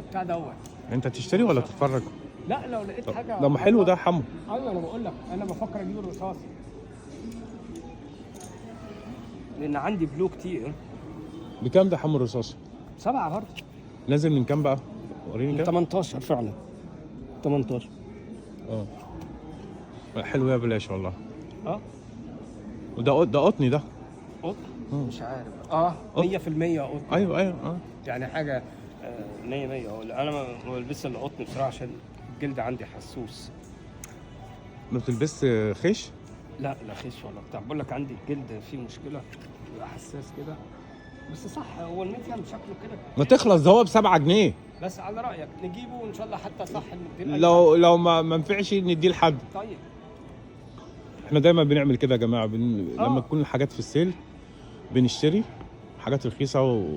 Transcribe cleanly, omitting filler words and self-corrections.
بتاع دوت. انت تشتري ولا تتفرج؟ لا لو لقيت حاجه. ده حلو ده حمو. ايوه انا بقول لك انا بفكر اجيب الرصاص لان عندي بلو كتير. بكام ده حمو الرصاصي؟ 7 برضه. نازل من كام بقى؟ وريني كام. 18 فعلا 18. اه حلو يا بلاش والله. اه ده قطني ده. قط مم. مش عارف 100% قطن. ايوه اه. يعني حاجه 100 انا ما بلبسش الا قطن بصراحه عشان الجلد عندي حسوس. ما بتلبس خيش؟ لا خيش ولا بتاع، بقول لك عندي الجلد فيه مشكله بيبقى حساس كده. بس صح هو الميديم شكله كده. ما تخلص ده هو ب7 جنيه. بس على رايك نجيبه وان شاء الله حتى صح نديه. لو ما نفعش نديه لحد. طيب احنا دايما بنعمل كده يا جماعه لما تكون الحاجات في السيل بنشتري حاجات رخيصه